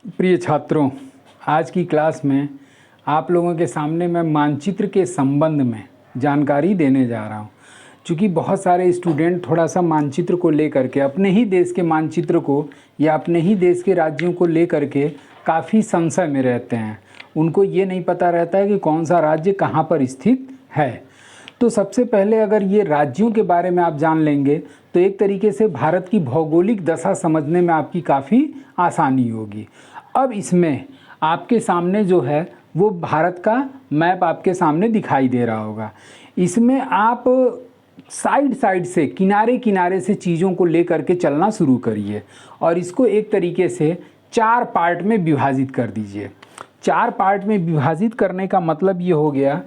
प्रिय छात्रों, आज की क्लास में आप लोगों के सामने मैं मानचित्र के संबंध में जानकारी देने जा रहा हूं। क्योंकि बहुत सारे स्टूडेंट थोड़ा सा मानचित्र को लेकर के, अपने ही देश के मानचित्र को या अपने ही देश के राज्यों को लेकर के काफ़ी संशय में रहते हैं। उनको ये नहीं पता रहता है कि कौन सा राज्य कहाँ पर स्थित है। तो सबसे पहले अगर ये राज्यों के बारे में आप जान लेंगे तो एक तरीके से भारत की भौगोलिक दशा समझने में आपकी काफ़ी आसानी होगी। अब इसमें आपके सामने जो है वो भारत का मैप आपके सामने दिखाई दे रहा होगा। इसमें आप साइड साइड से, किनारे किनारे से चीज़ों को लेकर के चलना शुरू करिए और इसको एक तरीके से 4 पार्ट में विभाजित कर दीजिए। 4 पार्ट में विभाजित करने का मतलब ये हो गया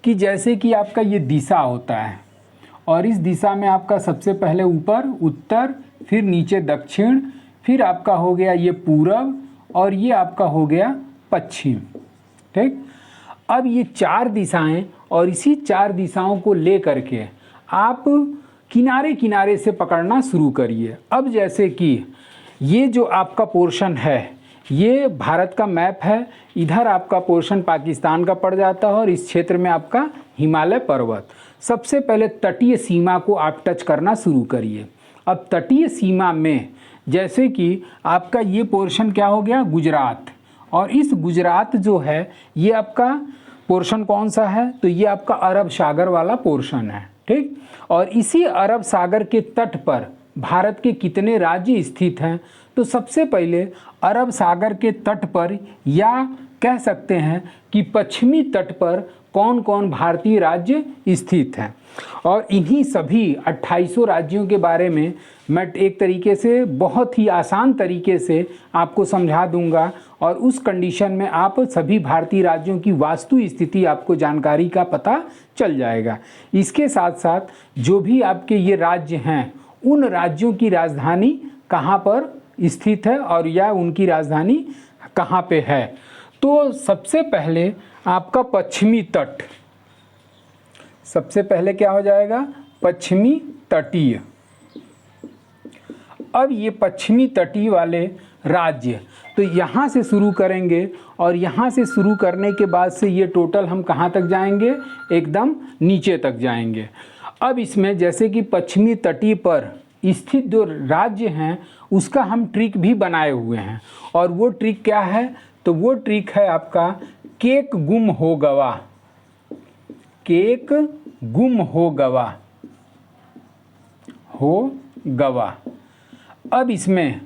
कि जैसे कि आपका ये दिशा होता है और इस दिशा में आपका सबसे पहले ऊपर उत्तर, फिर नीचे दक्षिण, फिर आपका हो गया ये पूरब और ये आपका हो गया पश्चिम। ठीक, अब ये 4 दिशाएं और इसी 4 दिशाओं को लेकर के आप किनारे किनारे से पकड़ना शुरू करिए। अब जैसे कि ये जो आपका पोर्शन है ये भारत का मैप है, इधर आपका पोर्शन पाकिस्तान का पड़ जाता है और इस क्षेत्र में आपका हिमालय पर्वत। सबसे पहले तटीय सीमा को आप टच करना शुरू करिए। अब तटीय सीमा में जैसे कि आपका ये पोर्शन क्या हो गया, गुजरात, और इस गुजरात जो है ये आपका पोर्शन कौन सा है, तो ये आपका अरब सागर वाला पोर्शन है। ठीक, और इसी अरब सागर के तट पर भारत के कितने राज्य स्थित हैं, तो सबसे पहले अरब सागर के तट पर या कह सकते हैं कि पश्चिमी तट पर कौन कौन भारतीय राज्य स्थित हैं। और इन्हीं सभी 2800 राज्यों के बारे में मैं एक तरीके से बहुत ही आसान तरीके से आपको समझा दूंगा और उस कंडीशन में आप सभी भारतीय राज्यों की वास्तु स्थिति आपको जानकारी का पता चल जाएगा। इसके साथ साथ जो भी आपके ये राज्य हैं उन राज्यों की राजधानी कहाँ पर स्थित है और या उनकी राजधानी कहाँ पे है। तो सबसे पहले आपका पश्चिमी तट, सबसे पहले क्या हो जाएगा, पश्चिमी तटीय। अब ये पश्चिमी तटीय वाले राज्य तो यहाँ से शुरू करेंगे और यहाँ से शुरू करने के बाद से ये टोटल हम कहाँ तक जाएंगे, एकदम नीचे तक जाएंगे। अब इसमें जैसे कि पश्चिमी तटीय पर स्थित जो राज्य हैं उसका हम ट्रिक भी बनाए हुए हैं और वो ट्रिक क्या है, तो वो ट्रिक है आपका केक गुम हो गवा। केक गुम हो गवा, हो गवा। अब इसमें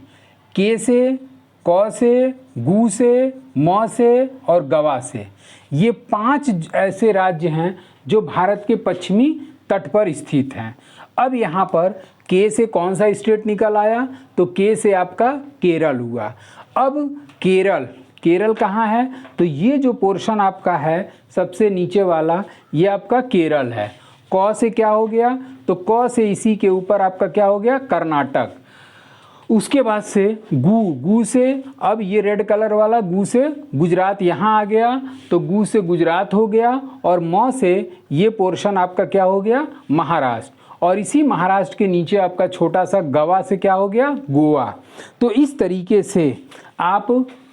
के से, क से, गु से, म से और गवा से ये 5 ऐसे राज्य हैं जो भारत के पश्चिमी तट पर स्थित हैं। अब यहाँ पर के से कौन सा स्टेट निकल आया, तो के से आपका केरल हुआ। अब केरल, केरल कहाँ है, तो ये जो पोर्शन आपका है सबसे नीचे वाला ये आपका केरल है। क से क्या हो गया, तो क से इसी के ऊपर आपका क्या हो गया, कर्नाटक। उसके बाद से गु, गु से अब ये रेड कलर वाला गु से गुजरात यहाँ आ गया, तो गु से गुजरात हो गया। और म से ये पोर्शन आपका क्या हो गया, महाराष्ट्र। और इसी महाराष्ट्र के नीचे आपका छोटा सा गवा से क्या हो गया, गोवा। तो इस तरीके से आप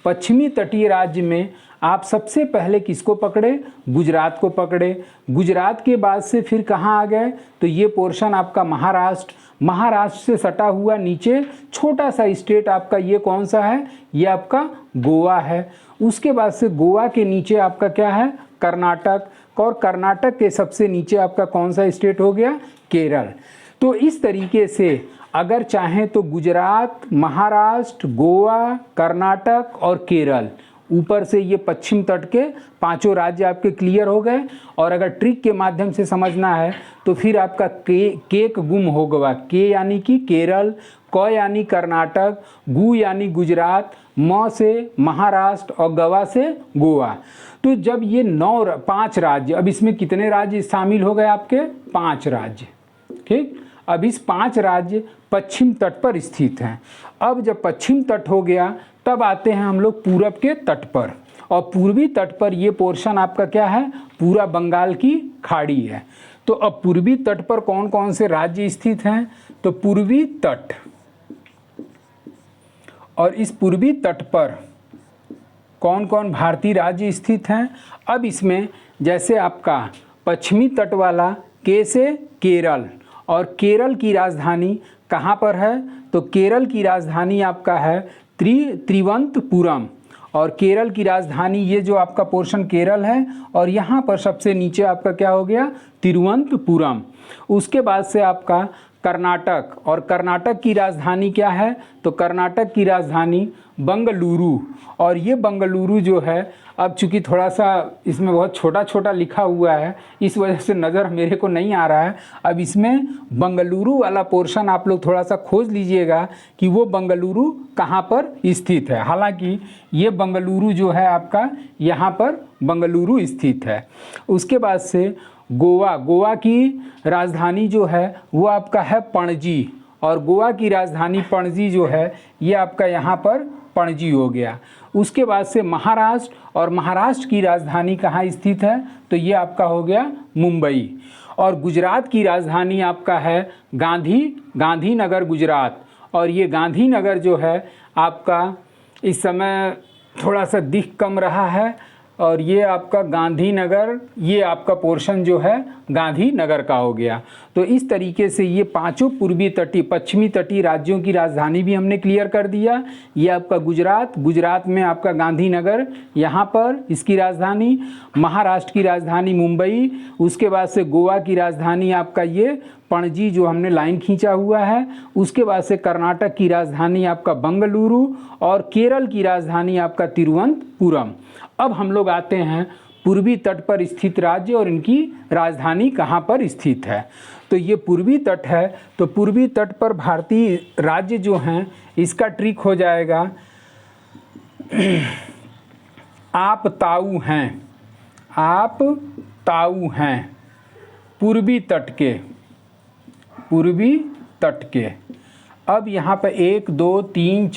पश्चिमी तटीय राज्य में आप सबसे पहले किसको पकड़े, गुजरात को पकड़े। गुजरात के बाद से फिर कहाँ आ गए, तो ये पोर्शन आपका महाराष्ट्र, महाराष्ट्र से सटा हुआ नीचे छोटा सा स्टेट आपका ये कौन सा है, ये आपका गोवा है। उसके बाद से गोवा के नीचे आपका क्या है, कर्नाटक, और कर्नाटक के सबसे नीचे आपका कौन सा स्टेट हो गया, केरल। तो इस तरीके से अगर चाहें तो गुजरात, महाराष्ट्र, गोवा, कर्नाटक और केरल, ऊपर से ये पश्चिम तट के 5 राज्य आपके क्लियर हो गए। और अगर ट्रिक के माध्यम से समझना है तो फिर आपका केक गुम हो गवा, के यानी कि केरल, क यानी कर्नाटक, गु यानी गुजरात, म से महाराष्ट्र और गवा से गोवा। तो जब ये 5 राज्य, अब इसमें कितने राज्य शामिल हो गए आपके, 5 राज्य। ठीक, अब इस 5 राज्य पश्चिम तट पर स्थित हैं। अब जब पश्चिम तट हो गया तब आते हैं हम लोग पूरब के तट पर, और पूर्वी तट पर ये पोर्शन आपका क्या है, पूरा बंगाल की खाड़ी है। तो अब पूर्वी तट पर कौन कौन से राज्य स्थित हैं, तो पूर्वी तट, और इस पूर्वी तट पर कौन कौन भारतीय राज्य स्थित हैं। अब इसमें जैसे आपका पश्चिमी तट वाला के से केरल, और केरल की राजधानी कहाँ पर है, तो केरल की राजधानी आपका है त्रिवंतपुरम। और केरल की राजधानी, ये जो आपका पोर्शन केरल है, और यहाँ पर सबसे नीचे आपका क्या हो गया, तिरुवनंतपुरम। उसके बाद से आपका कर्नाटक, और कर्नाटक की राजधानी क्या है, तो कर्नाटक की राजधानी बंगलुरु। और ये बंगलुरु जो है, अब चूंकि थोड़ा सा इसमें बहुत छोटा छोटा लिखा हुआ है, इस वजह से नज़र मेरे को नहीं आ रहा है। अब इसमें बंगलुरु वाला पोर्शन आप लोग थोड़ा सा खोज लीजिएगा कि वो बंगलुरु कहाँ पर स्थित है। हालांकि ये बंगलुरु जो है आपका यहाँ पर बंगलुरु स्थित है। उसके बाद से गोवा, गोवा की राजधानी जो है वो आपका है पणजी, और गोवा की राजधानी पणजी जो है ये आपका यहाँ पर पणजी हो गया। उसके बाद से महाराष्ट्र, और महाराष्ट्र की राजधानी कहाँ स्थित है, तो ये आपका हो गया मुंबई। और गुजरात की राजधानी आपका है गांधीनगर गुजरात, और ये गांधीनगर जो है आपका इस समय थोड़ा सा दिख कम रहा है, और ये आपका गांधीनगर, ये आपका पोर्शन जो है गांधीनगर का हो गया। तो इस तरीके से ये पांचों पूर्वी तटीय पश्चिमी तटीय राज्यों की राजधानी भी हमने क्लियर कर दिया। ये आपका गुजरात में आपका गांधीनगर, यहाँ पर इसकी राजधानी, महाराष्ट्र की राजधानी मुंबई, उसके बाद से गोवा की राजधानी आपका ये पणजी जो हमने लाइन खींचा हुआ है, उसके बाद से कर्नाटक की राजधानी आपका बंगलुरु, और केरल की राजधानी आपका तिरुवनंतपुरम। अब हम लोग आते हैं पूर्वी तट पर स्थित राज्य और इनकी राजधानी कहाँ पर स्थित है। तो ये पूर्वी तट है, तो पूर्वी तट पर भारतीय राज्य जो हैं इसका ट्रिक हो जाएगा आप ताऊ हैं पूर्वी तट के। अब यहाँ पर 1 2 3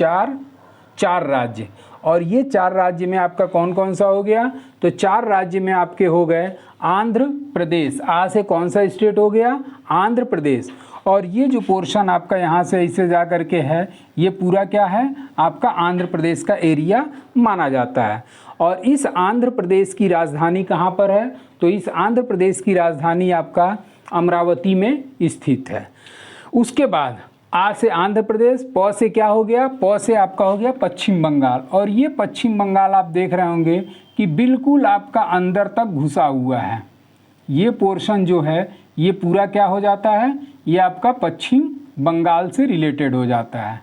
4 राज्य, और ये 4 राज्य में आपका कौन कौन सा हो गया, तो 4 राज्य में आपके हो गए आंध्र प्रदेश। आ से कौन सा स्टेट हो गया, आंध्र प्रदेश। और ये जो पोर्शन आपका यहाँ से ऐसे जा कर के है, ये पूरा क्या है, आपका आंध्र प्रदेश का एरिया माना जाता है। और इस आंध्र प्रदेश की राजधानी कहाँ पर है, तो इस आंध्र प्रदेश की राजधानी आपका अमरावती में स्थित है। उसके बाद आ से आंध्र प्रदेश, प से क्या हो गया, प से आपका हो गया पश्चिम बंगाल। और ये पश्चिम बंगाल आप देख रहे होंगे कि बिल्कुल आपका अंदर तक घुसा हुआ है। ये पोर्शन जो है ये पूरा क्या हो जाता है, ये आपका पश्चिम बंगाल से रिलेटेड हो जाता है।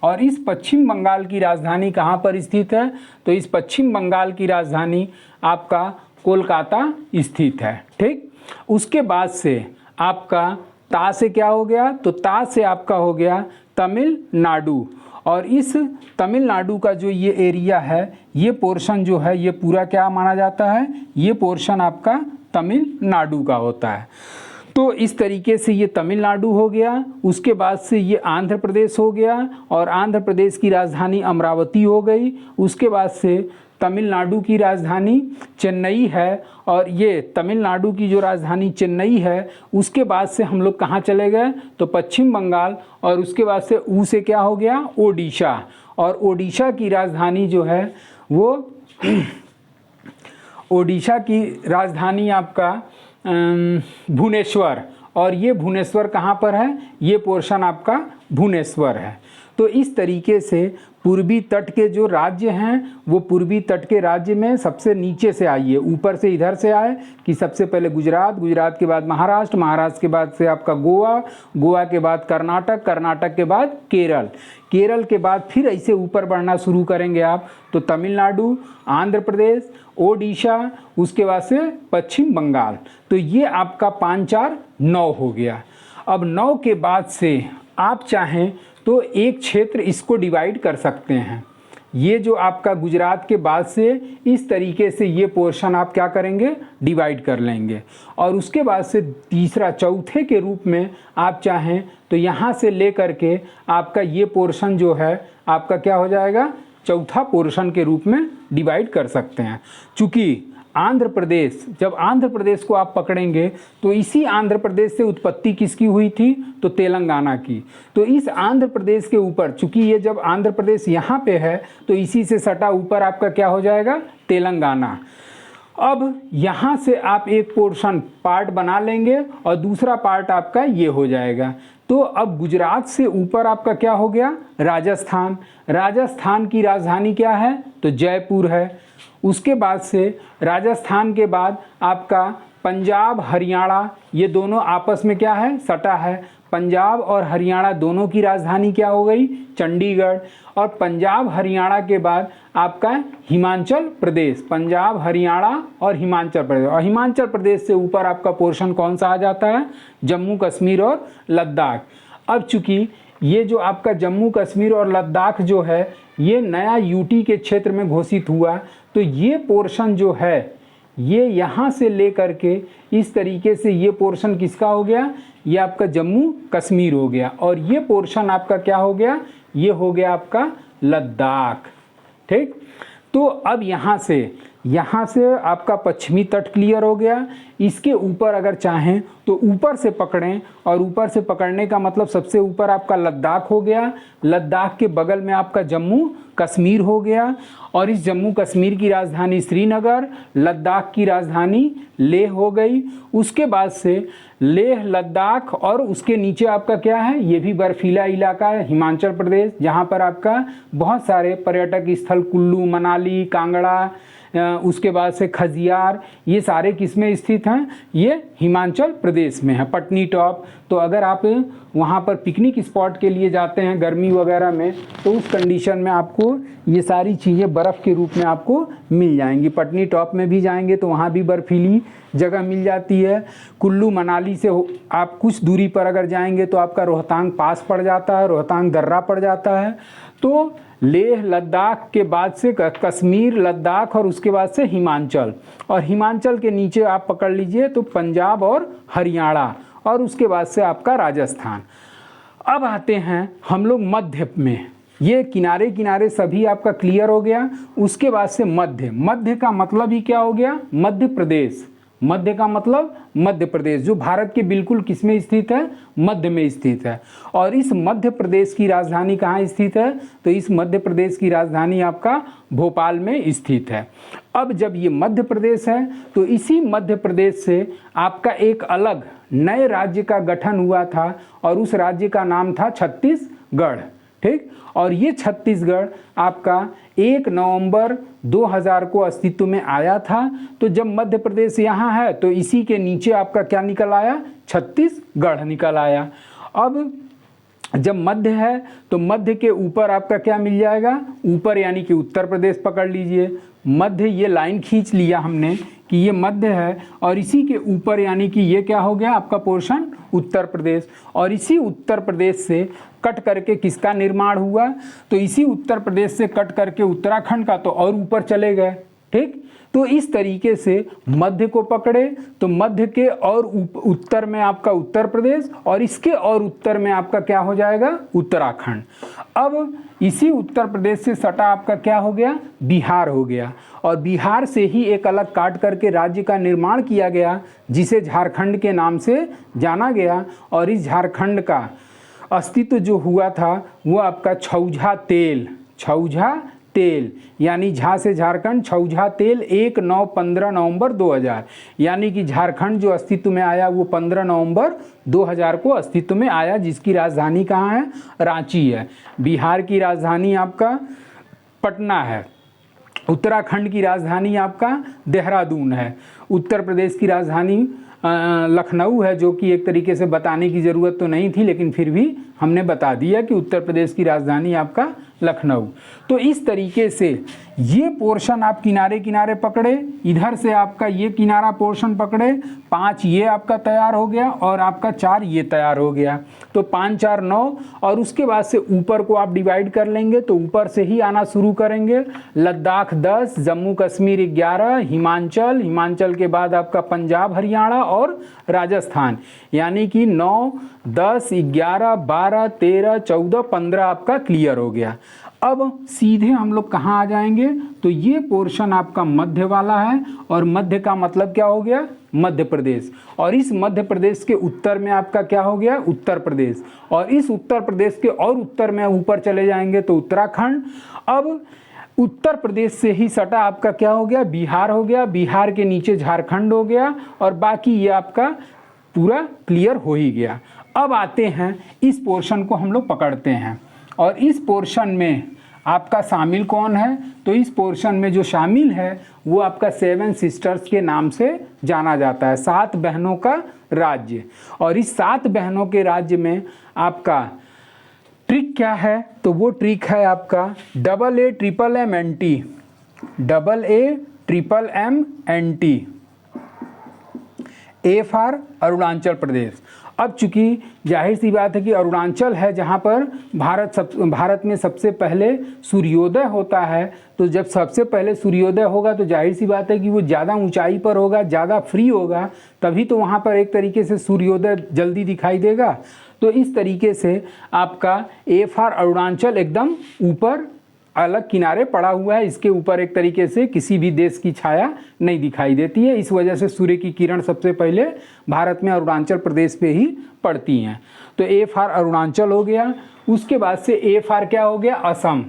और इस पश्चिम बंगाल की राजधानी कहाँ पर स्थित है, तो इस पश्चिम बंगाल की राजधानी आपका कोलकाता स्थित है। ठीक, उसके बाद से आपका ता से क्या हो गया, तो ता से आपका हो गया तमिलनाडु। और इस तमिलनाडु का जो ये एरिया है, ये पोर्शन जो है ये पूरा क्या माना जाता है, ये पोर्शन आपका तमिलनाडु का होता है। तो इस तरीके से ये तमिलनाडु हो गया। उसके बाद से ये आंध्र प्रदेश हो गया, और आंध्र प्रदेश की राजधानी अमरावती हो गई। उसके बाद से तमिलनाडु की राजधानी चेन्नई है, और ये तमिलनाडु की जो राजधानी चेन्नई है, उसके बाद से हम लोग कहाँ चले गए, तो पश्चिम बंगाल। और उसके बाद से ऊ से क्या हो गया, ओडिशा। और ओडिशा की राजधानी जो है वो ओडिशा की राजधानी आपका भुवनेश्वर। और ये भुवनेश्वर कहाँ पर है, ये पोर्शन आपका भुवनेश्वर है। तो इस तरीके से पूर्वी तट के जो राज्य हैं वो पूर्वी तट के राज्य में सबसे नीचे से आइए, ऊपर से इधर से आए कि सबसे पहले गुजरात, गुजरात के बाद महाराष्ट्र, महाराष्ट्र के बाद से आपका गोवा, गोवा के बाद कर्नाटक, कर्नाटक के बाद केरल, केरल के बाद फिर ऐसे ऊपर बढ़ना शुरू करेंगे आप तो तमिलनाडु, आंध्र प्रदेश, ओडिशा, उसके बाद से पश्चिम बंगाल। तो ये आपका 5 4 9 हो गया। अब 9 के बाद से आप चाहें तो एक क्षेत्र इसको डिवाइड कर सकते हैं। ये जो आपका गुजरात के बाद से इस तरीके से ये पोर्शन आप क्या करेंगे, डिवाइड कर लेंगे। और उसके बाद से तीसरा चौथे के रूप में आप चाहें तो यहाँ से ले करके आपका ये पोर्शन जो है आपका क्या हो जाएगा, चौथा पोर्शन के रूप में डिवाइड कर सकते हैं। चूँकि आंध्र प्रदेश, जब आंध्र प्रदेश को आप पकड़ेंगे तो इसी आंध्र प्रदेश से उत्पत्ति किसकी हुई थी, तो तेलंगाना की। तो इस आंध्र प्रदेश के ऊपर, चूंकि ये जब आंध्र प्रदेश यहाँ पे है तो इसी से सटा ऊपर आपका क्या हो जाएगा, तेलंगाना। अब यहाँ से आप एक पोर्शन पार्ट बना लेंगे और दूसरा पार्ट आपका ये हो जाएगा। तो अब गुजरात से ऊपर आपका क्या हो गया, राजस्थान। राजस्थान की राजधानी क्या है, तो जयपुर है। उसके बाद से राजस्थान के बाद आपका पंजाब हरियाणा, ये दोनों आपस में क्या है, सटा है। पंजाब और हरियाणा दोनों की राजधानी क्या हो गई, चंडीगढ़। और पंजाब हरियाणा के बाद आपका हिमाचल प्रदेश, पंजाब हरियाणा और हिमाचल प्रदेश। और हिमाचल प्रदेश से ऊपर आपका पोर्शन कौन सा आ जाता है, जम्मू कश्मीर और लद्दाख। अब चूंकि ये जो आपका जम्मू कश्मीर और लद्दाख जो है ये नया यूटी के क्षेत्र में घोषित हुआ, तो ये पोर्शन जो है ये यहाँ से लेकर के इस तरीके से ये पोर्शन किसका हो गया, ये आपका जम्मू कश्मीर हो गया। और ये पोर्शन आपका क्या हो गया, ये हो गया आपका लद्दाख। ठीक, तो अब यहाँ से आपका पश्चिमी तट क्लियर हो गया। इसके ऊपर अगर चाहें तो ऊपर से पकड़ें, और ऊपर से पकड़ने का मतलब सबसे ऊपर आपका लद्दाख हो गया। लद्दाख के बगल में आपका जम्मू कश्मीर हो गया, और इस जम्मू कश्मीर की राजधानी श्रीनगर, लद्दाख की राजधानी लेह हो गई। उसके बाद से लेह, लद्दाख और उसके नीचे आपका क्या है, ये भी बर्फीला इलाका है, हिमाचल प्रदेश, जहाँ पर आपका बहुत सारे पर्यटक स्थल कुल्लू मनाली कांगड़ा, उसके बाद से खजियार, ये सारे किस में स्थित हैं, ये हिमाचल प्रदेश में है, पटनी टॉप। तो अगर आप वहाँ पर पिकनिक स्पॉट के लिए जाते हैं गर्मी वगैरह में, तो उस कंडीशन में आपको ये सारी चीज़ें बर्फ़ के रूप में आपको मिल जाएंगी। पटनी टॉप में भी जाएंगे तो वहाँ भी बर्फीली जगह मिल जाती है। कुल्लू मनाली से आप कुछ दूरी पर अगर जाएंगे तो आपका रोहतांग पास पड़ जाता है, रोहतांग दर्रा पड़ जाता है। तो लेह लद्दाख के बाद से कश्मीर, लद्दाख और उसके बाद से हिमाचल, और हिमाचल के नीचे आप पकड़ लीजिए तो पंजाब और हरियाणा, और उसके बाद से आपका राजस्थान। अब आते हैं हम लोग मध्य में, ये किनारे किनारे सभी आपका क्लियर हो गया। उसके बाद से मध्य का मतलब ही क्या हो गया, मध्य प्रदेश। मध्य का मतलब मध्य प्रदेश, जो भारत के बिल्कुल किस में स्थित है, मध्य में स्थित है। और इस मध्य प्रदेश की राजधानी कहाँ स्थित है, तो इस मध्य प्रदेश की राजधानी आपका भोपाल में स्थित है। अब जब ये मध्य प्रदेश है तो इसी मध्य प्रदेश से आपका एक अलग नए राज्य का गठन हुआ था, और उस राज्य का नाम था छत्तीसगढ़। ठीक, और ये छत्तीसगढ़ आपका 1 नवंबर 2000 को अस्तित्व में आया था। तो जब मध्य प्रदेश यहाँ है तो इसी के नीचे आपका क्या निकल आया, छत्तीसगढ़ निकल आया। अब जब मध्य है तो मध्य के ऊपर आपका क्या मिल जाएगा, ऊपर यानी कि उत्तर प्रदेश पकड़ लीजिए। मध्य, ये लाइन खींच लिया हमने कि ये मध्य है, और इसी के ऊपर यानी कि ये क्या हो गया आपका पोर्शन उत्तर प्रदेश। और इसी उत्तर प्रदेश से कट करके किसका निर्माण हुआ, तो इसी उत्तर प्रदेश से कट करके उत्तराखंड का तो और ऊपर चले गए। ठीक, तो इस तरीके से मध्य को पकड़े तो मध्य के और उत्तर में आपका उत्तर प्रदेश, और इसके और उत्तर में आपका क्या हो जाएगा, उत्तराखंड। अब इसी उत्तर प्रदेश से सटा आपका क्या हो गया, बिहार हो गया। और बिहार से ही एक अलग काट करके राज्य का निर्माण किया गया, जिसे झारखंड के नाम से जाना गया। और इस झारखंड का अस्तित्व जो हुआ था वो आपका छौझा तेल यानी झा से झारखंड, छौझा तेल 15 नवंबर 2000, यानी कि झारखंड जो अस्तित्व में आया वो 15 नवंबर 2000 को अस्तित्व में आया, जिसकी राजधानी कहाँ है, रांची है। बिहार की राजधानी आपका पटना है। उत्तराखंड की राजधानी आपका देहरादून है। उत्तर प्रदेश की राजधानी लखनऊ है, जो कि एक तरीके से बताने की ज़रूरत तो नहीं थी, लेकिन फिर भी हमने बता दिया कि उत्तर प्रदेश की राजधानी आपका लखनऊ। तो इस तरीके से ये पोर्शन आप किनारे किनारे पकड़े, इधर से आपका ये किनारा पोर्शन पकड़े, 5 ये आपका तैयार हो गया, और आपका 4 ये तैयार हो गया। तो 5 4 9, और उसके बाद से ऊपर को आप डिवाइड कर लेंगे तो ऊपर से ही आना शुरू करेंगे। लद्दाख 10, जम्मू कश्मीर 11, हिमाचल के बाद आपका पंजाब हरियाणा और राजस्थान, यानी कि 9 10 11 12 13 14 15 आपका क्लियर हो गया। अब सीधे हम लोग कहाँ आ जाएंगे, तो ये पोर्शन आपका मध्य वाला है, और मध्य का मतलब क्या हो गया, मध्य प्रदेश। और इस मध्य प्रदेश के उत्तर में आपका क्या हो गया, उत्तर प्रदेश। और इस उत्तर प्रदेश के और उत्तर में ऊपर चले जाएंगे तो उत्तराखंड। अब उत्तर प्रदेश से ही सटा आपका क्या हो गया, बिहार हो गया। बिहार के नीचे झारखंड हो गया, और बाकी ये आपका पूरा क्लियर हो ही गया। अब आते हैं इस पोर्शन को हम लोग पकड़ते हैं, और इस पोर्शन में आपका शामिल कौन है, तो इस पोर्शन में जो शामिल है वो आपका 7 सिस्टर्स के नाम से जाना जाता है, 7 बहनों का राज्य। और इस 7 बहनों के राज्य में आपका ट्रिक क्या है, तो वो ट्रिक है आपका AA MMNT, AA MMNT, A for Arunachal Pradesh. अब चूंकि जाहिर सी बात है कि अरुणाचल है जहाँ पर भारत में सबसे पहले सूर्योदय होता है, तो जब सबसे पहले सूर्योदय होगा तो जाहिर सी बात है कि वो ज़्यादा ऊंचाई पर होगा, ज़्यादा फ्री होगा, तभी तो वहाँ पर एक तरीके से सूर्योदय जल्दी दिखाई देगा। तो इस तरीके से आपका A फॉर अरुणाचल एकदम ऊपर अलग किनारे पड़ा हुआ है, इसके ऊपर एक तरीके से किसी भी देश की छाया नहीं दिखाई देती है। इस वजह से सूर्य की किरण सबसे पहले भारत में अरुणाचल प्रदेश पे ही पड़ती हैं। तो A फॉर अरुणाचल हो गया। उसके बाद से A फॉर क्या हो गया, असम।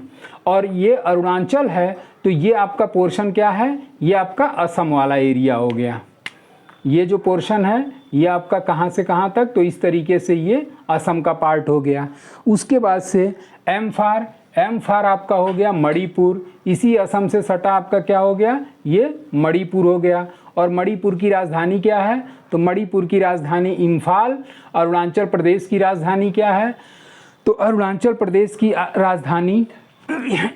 और ये अरुणाचल है तो ये आपका पोर्शन क्या है, ये आपका असम वाला एरिया हो गया। ये जो पोर्शन है ये आपका कहाँ से कहाँ तक, तो इस तरीके से ये असम का पार्ट हो गया। उसके बाद से M फॉर आपका हो गया मणिपुर। इसी असम से सटा आपका क्या हो गया, ये मणिपुर हो गया। और मणिपुर की राजधानी क्या है, तो मणिपुर की राजधानी इम्फाल। अरुणाचल प्रदेश की राजधानी क्या है, तो अरुणाचल प्रदेश की राजधानी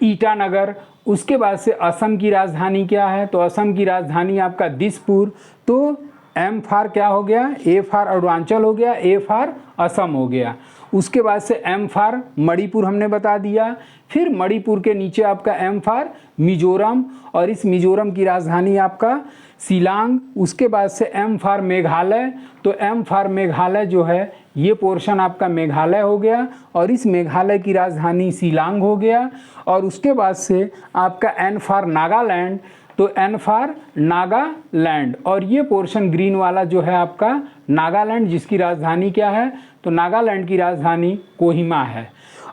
ईटानगर। उसके बाद से असम की राजधानी क्या है, तो असम की राजधानी आपका दिसपुर। तो M फॉर क्या हो गया, A फॉर अरुणाचल हो गया, A फॉर असम हो गया। उसके बाद से M फॉर मणिपुर हमने बता दिया। फिर मणिपुर के नीचे आपका M फॉर मिजोरम, और इस मिजोरम की राजधानी आपका शिलांग। उसके बाद से M फॉर मेघालय। तो M फॉर मेघालय जो है ये पोर्शन आपका मेघालय हो गया, और इस मेघालय की राजधानी शिलांग हो गया। और उसके बाद से आपका N फॉर नागालैंड। तो N फॉर नागालैंड, और ये पोर्शन ग्रीन वाला जो है आपका नागालैंड, जिसकी राजधानी क्या है, तो नागालैंड की राजधानी कोहिमा है।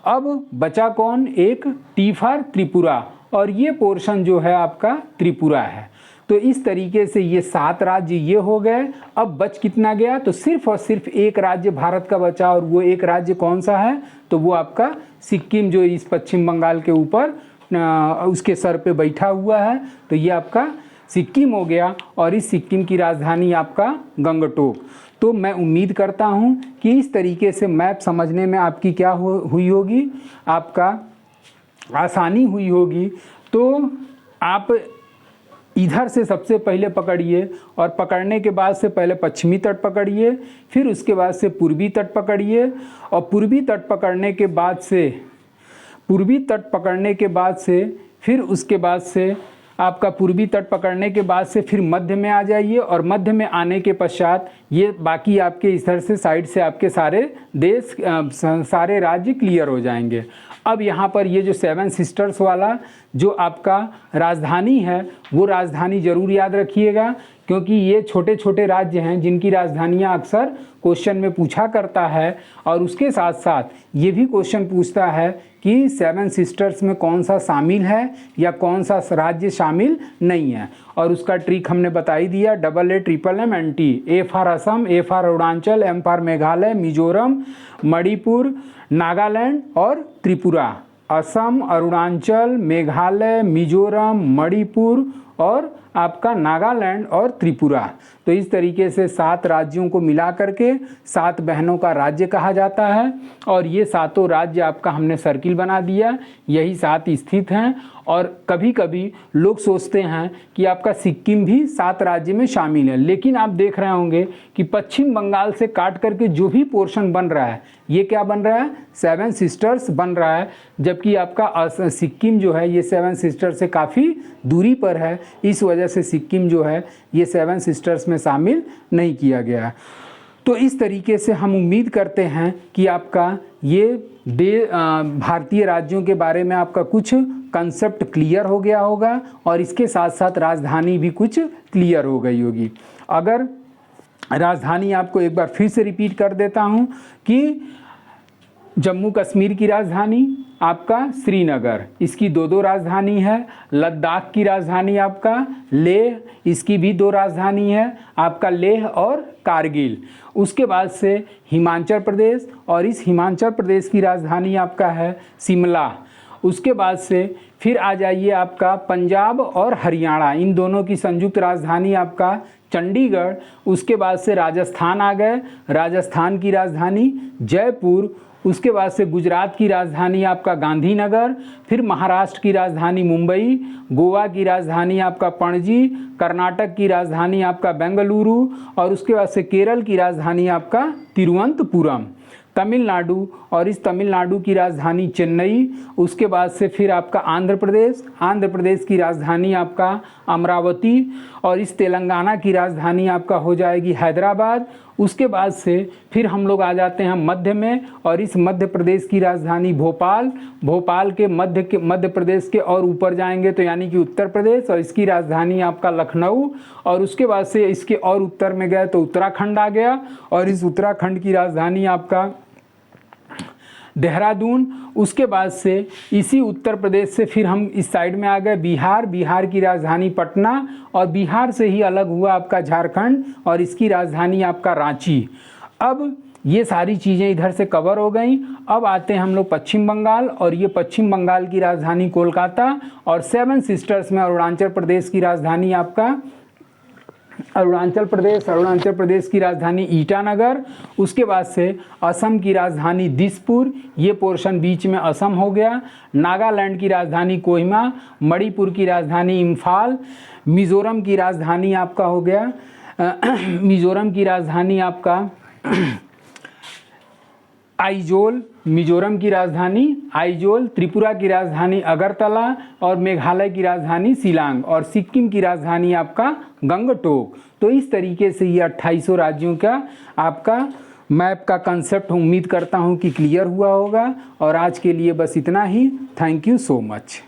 अब बचा कौन, एक T फॉर त्रिपुरा, और ये पोर्शन जो है आपका त्रिपुरा है। तो इस तरीके से ये 7 राज्य ये हो गए। अब बच कितना गया, तो सिर्फ और सिर्फ एक राज्य भारत का बचा, और वो एक राज्य कौन सा है, तो वो आपका सिक्किम, जो इस पश्चिम बंगाल के ऊपर उसके सर पे बैठा हुआ है। तो ये आपका सिक्किम हो गया, और इस सिक्किम की राजधानी आपका गंगटोक। तो मैं उम्मीद करता हूँ कि इस तरीके से मैप समझने में आपकी क्या हुई होगी, आपका आसानी हुई होगी। तो आप इधर से सबसे पहले पकड़िए, और पकड़ने के बाद से पहले पश्चिमी तट पकड़िए, फिर उसके बाद से पूर्वी तट पकड़िए, और पूर्वी तट पकड़ने के बाद से फिर उसके बाद से आपका पूर्वी तट पकड़ने के बाद से फिर मध्य में आ जाइए, और मध्य में आने के पश्चात ये बाकी आपके इधर से साइड से आपके सारे देश सारे राज्य क्लियर हो जाएंगे। अब यहाँ पर ये जो 7 सिस्टर्स वाला जो आपका राजधानी है, वो राजधानी ज़रूर याद रखिएगा, क्योंकि ये छोटे छोटे राज्य हैं जिनकी राजधानियाँ अक्सर क्वेश्चन में पूछा करता है। और उसके साथ साथ ये भी क्वेश्चन पूछता है कि 7 सिस्टर्स में कौन सा शामिल है या कौन सा राज्य शामिल नहीं है, और उसका ट्रिक हमने बता ही दिया, AA MMNT, A for Assam, A for Arunachal, M for Meghalaya, Mizoram, Manipur, Nagaland और त्रिपुरा। असम, अरुणाचल, मेघालय, मिजोरम, मणिपुर और आपका नागालैंड और त्रिपुरा। तो इस तरीके से 7 राज्यों को मिला करके 7 बहनों का राज्य कहा जाता है, और ये 7 राज्य आपका हमने सर्किल बना दिया, यही 7 स्थित हैं। और कभी कभी लोग सोचते हैं कि आपका सिक्किम भी 7 राज्य में शामिल है, लेकिन आप देख रहे होंगे कि पश्चिम बंगाल से काट करके जो भी पोर्शन बन रहा है, ये क्या बन रहा है, 7 सिस्टर्स बन रहा है। जबकि आपका सिक्किम जो है ये 7 सिस्टर्स से काफ़ी दूरी पर है, इस वजह से सिक्किम जो है ये 7 सिस्टर्स में शामिल नहीं किया गया है। तो इस तरीके से हम उम्मीद करते हैं कि आपका ये भारतीय राज्यों के बारे में आपका कुछ कंसेप्ट क्लियर हो गया होगा और इसके साथ साथ राजधानी भी कुछ क्लियर हो गई होगी। अगर राजधानी आपको एक बार फिर से रिपीट कर देता हूँ कि जम्मू कश्मीर की राजधानी आपका श्रीनगर, इसकी दो राजधानी है। लद्दाख की राजधानी आपका लेह, इसकी भी 2 राजधानी है, आपका लेह और कारगिल। उसके बाद से हिमाचल प्रदेश, और इस हिमाचल प्रदेश की राजधानी आपका है शिमला। उसके बाद से फिर आ जाइए आपका पंजाब और हरियाणा, इन दोनों की संयुक्त राजधानी आपका चंडीगढ़। उसके बाद से राजस्थान आ गए, राजस्थान की राजधानी जयपुर। उसके बाद से गुजरात की राजधानी आपका गांधीनगर, फिर महाराष्ट्र की राजधानी मुंबई, गोवा की राजधानी आपका पणजी, कर्नाटक की राजधानी आपका बेंगलुरु, और उसके बाद से केरल की राजधानी आपका तिरुवनंतपुरम। तमिलनाडु, और इस तमिलनाडु की राजधानी चेन्नई। उसके बाद से फिर आपका आंध्र प्रदेश की राजधानी आपका अमरावती, और इस तेलंगाना की राजधानी आपका हो जाएगी हैदराबाद। उसके बाद से फिर हम लोग आ जाते हैं मध्य में, और इस मध्य प्रदेश की राजधानी भोपाल के मध्य प्रदेश के और ऊपर जाएंगे तो यानी कि उत्तर प्रदेश, और इसकी राजधानी आपका लखनऊ। और उसके बाद से इसके और उत्तर में गए तो उत्तराखंड आ गया, और इस उत्तराखंड की राजधानी आपका देहरादून। उसके बाद से इसी उत्तर प्रदेश से फिर हम इस साइड में आ गए बिहार की राजधानी पटना, और बिहार से ही अलग हुआ आपका झारखंड, और इसकी राजधानी आपका रांची। अब ये सारी चीज़ें इधर से कवर हो गई। अब आते हैं हम लोग पश्चिम बंगाल, और ये पश्चिम बंगाल की राजधानी कोलकाता, और 7 सिस्टर्स में अरुणाचल प्रदेश की राजधानी आपका अरुणाचल प्रदेश की राजधानी ईटानगर। उसके बाद से असम की राजधानी दिसपुर, ये पोर्शन बीच में असम हो गया। नागालैंड की राजधानी कोहिमा, मणिपुर की राजधानी इम्फाल, मिज़ोरम की राजधानी आपका हो गया मिज़ोरम की राजधानी आपका आइजोल, मिज़ोरम की राजधानी आइजोल, त्रिपुरा की राजधानी अगरतला, और मेघालय की राजधानी शिलांग, और सिक्किम की राजधानी आपका गंगटोक। तो इस तरीके से ये 2800 राज्यों का आपका मैप का कंसेप्ट उम्मीद करता हूँ कि क्लियर हुआ होगा। और आज के लिए बस इतना ही। Thank you so much.